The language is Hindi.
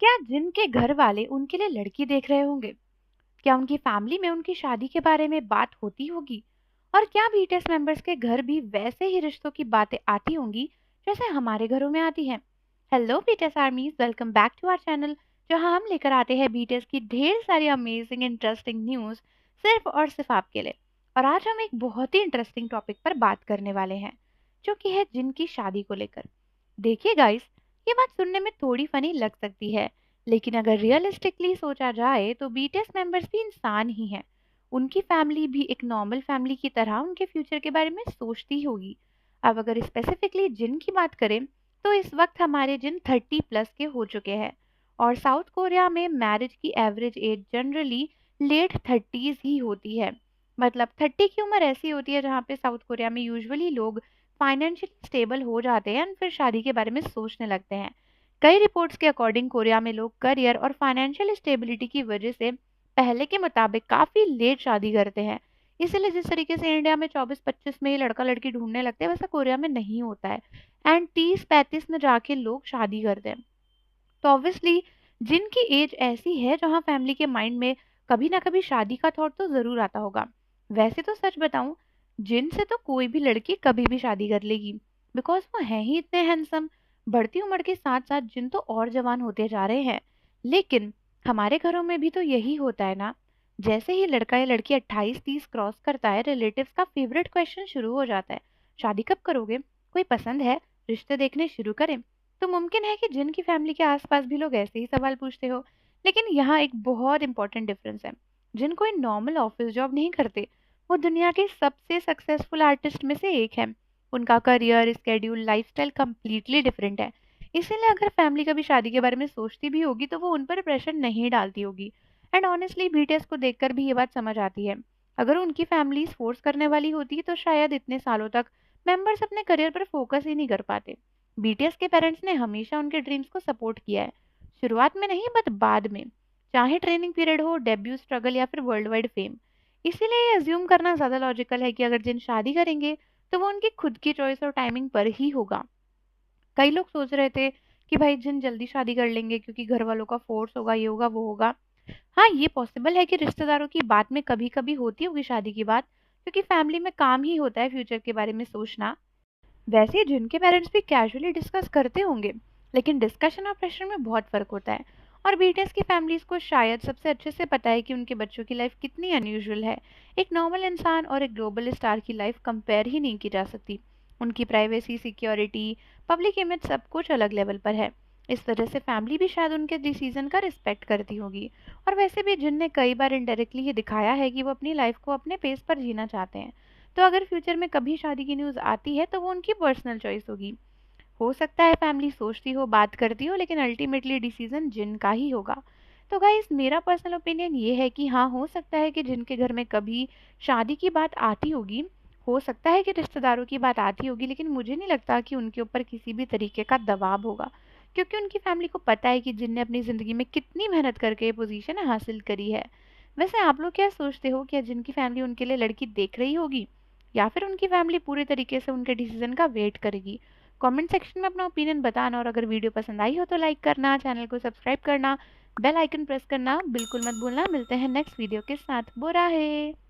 क्या जिन के घर वाले उनके लिए लड़की देख रहे होंगे? क्या उनकी फैमिली में उनकी शादी के बारे में बात होती होगी? और क्या बीटीएस मेंबर्स के घर भी वैसे ही रिश्तों की बातें आती होंगी जैसे हमारे घरों में आती हैं? Hello BTS armies, welcome back to our channel, जहां हम लेकर आते हैं बीटीएस की ढेर सारी अमेजिंग इंटरेस्टिंग न्यूज़ सिर्फ और सिर्फ आपके लिए। और आज हम एक बहुत ही इंटरेस्टिंग टॉपिक पर बात करने वाले हैं, जो कि है जिन की शादी को लेकर। देखिए गाइस, ये बात सुनने में थोड़ी फनी लग सकती है, लेकिन अगर रियलिस्टिकली सोचा जाए तो बीटीएस मेंबर्स भी इंसान ही हैं। उनकी फैमिली भी एक नॉर्मल फैमिली की तरह उनके फ्यूचर के बारे में सोचती होगी। अब अगर स्पेसिफिकली जिन की बात करें, तो इस वक्त हमारे जिन 30+ के हो चुके हैं। और साउथ कोरिया में मैरिज की average age generally late 30s ही होती है। मतलब 30 की उम्र ऐसी होती है जहाँ पे साउथ कोरिया में यूजुअली लोग फाइनेंशियली स्टेबल हो जाते हैं और फिर शादी के बारे में सोचने लगते हैं। कई रिपोर्ट्स के अकॉर्डिंग कोरिया में लोग करियर और फाइनेंशियल स्टेबिलिटी की वजह से पहले के मुताबिक काफी लेट शादी करते हैं। इसीलिए जिस तरीके से इंडिया में 24-25 में ही लड़का लड़की ढूंढने लगते हैं, वैसा कोरिया में नहीं होता है। एंड 30-35 में जाके लोग शादी करते हैं। तो ऑब्वियसली जिनकी एज ऐसी है जहाँ फैमिली के माइंड में कभी ना कभी शादी का थॉट तो जरूर आता होगा। वैसे तो सच बताऊं, जिन से तो कोई भी लड़की कभी भी शादी कर लेगी, बिकॉज वो है ही इतने हैंडसम। बढ़ती उम्र के साथ साथ जिन तो और जवान होते जा रहे हैं। लेकिन हमारे घरों में भी तो यही होता है ना। जैसे ही लड़का या लड़की 28-30 क्रॉस करता है, रिलेटिव्स का फेवरेट क्वेश्चन शुरू हो जाता है, शादी कब करोगे, कोई पसंद है, रिश्ते देखने शुरू करें। तो मुमकिन है कि जिन की फैमिली के आसपास भी लोग ऐसे ही सवाल पूछते हो। लेकिन यहाँ एक बहुत इंपॉर्टेंट डिफरेंस है। जिन कोई नॉर्मल ऑफिस जॉब नहीं करते, वो दुनिया के सबसे सक्सेसफुल आर्टिस्ट में से एक है। उनका career, schedule, lifestyle completely different है। इसीलिए अगर फैमिली कभी शादी के बारे में सोचती भी होगी तो वो उन पर प्रेशर नहीं डालती होगी। एंड ऑनेस्टली बीटीएस को देखकर भी ये बात समझ आती है। अगर उनकी फैमिली फोर्स करने वाली होती तो शायद इतने सालों तक मेंबर्स अपने करियर पर फोकस ही नहीं कर पाते। बीटीएस के पेरेंट्स ने हमेशा उनके ड्रीम्स को सपोर्ट किया है, शुरुआत में नहीं बट बाद में। चाहे ट्रेनिंग पीरियड हो, डेब्यू स्ट्रगल या फिर वर्ल्ड वाइड फेम। इसीलिए ये अज्यूम करना ज्यादा लॉजिकल है कि अगर जिन शादी करेंगे तो वो उनकी खुद की चॉइस और टाइमिंग पर ही होगा। कई लोग सोच रहे थे कि भाई जिन जल्दी शादी कर लेंगे क्योंकि घर वालों का फोर्स होगा, ये होगा वो होगा। हाँ, ये पॉसिबल है कि रिश्तेदारों की बात में कभी कभी होती होगी शादी की बात, क्योंकि फैमिली में काम ही होता है फ्यूचर के बारे में सोचना। वैसे जिनके पेरेंट्स भी कैजुअली डिस्कस करते होंगे, लेकिन डिस्कशन और प्रेशर में बहुत फर्क होता है। और बीटीएस की फैमिलीज को शायद सबसे अच्छे से पता है कि उनके बच्चों की लाइफ कितनी अनयूजुअल है। एक नॉर्मल इंसान और एक ग्लोबल स्टार की लाइफ कंपेयर ही नहीं की जा सकती। उनकी प्राइवेसी, सिक्योरिटी, पब्लिक इमेज सब कुछ अलग लेवल पर है। इस वजह से फैमिली भी शायद उनके डिसीजन का रिस्पेक्ट करती होगी। और वैसे भी जिनने कई बार इनडायरेक्टली ये दिखाया है कि वो अपनी लाइफ को अपने पेस पर जीना चाहते हैं। तो अगर फ्यूचर में कभी शादी की न्यूज़ आती है तो वो उनकी पर्सनल चॉइस होगी। हो सकता है फैमिली सोचती हो, बात करती हो, लेकिन अल्टीमेटली डिसीजन जिनका ही होगा। तो गाइस, मेरा पर्सनल ओपिनियन ये है कि हाँ, हो सकता है कि जिनके घर में कभी शादी की बात आती होगी, हो सकता है कि रिश्तेदारों की बात आती होगी, लेकिन मुझे नहीं लगता कि उनके ऊपर किसी भी तरीके का दबाव होगा। क्योंकि उनकी फैमिली को पता है कि जिनने अपनी ज़िंदगी में कितनी मेहनत करके ये पोजीशन हासिल करी है। वैसे आप लोग क्या सोचते हो, क्या जिनकी फैमिली उनके लिए लड़की देख रही होगी, या फिर उनकी फैमिली पूरी तरीके से उनके डिसीजन का वेट करेगी? कमेंट सेक्शन में अपना ओपिनियन बताना, और अगर वीडियो पसंद आई हो तो लाइक करना, चैनल को सब्सक्राइब करना, बेल आइकन प्रेस करना बिल्कुल मत भूलना। मिलते हैं नेक्स्ट वीडियो के साथ। बुरा है।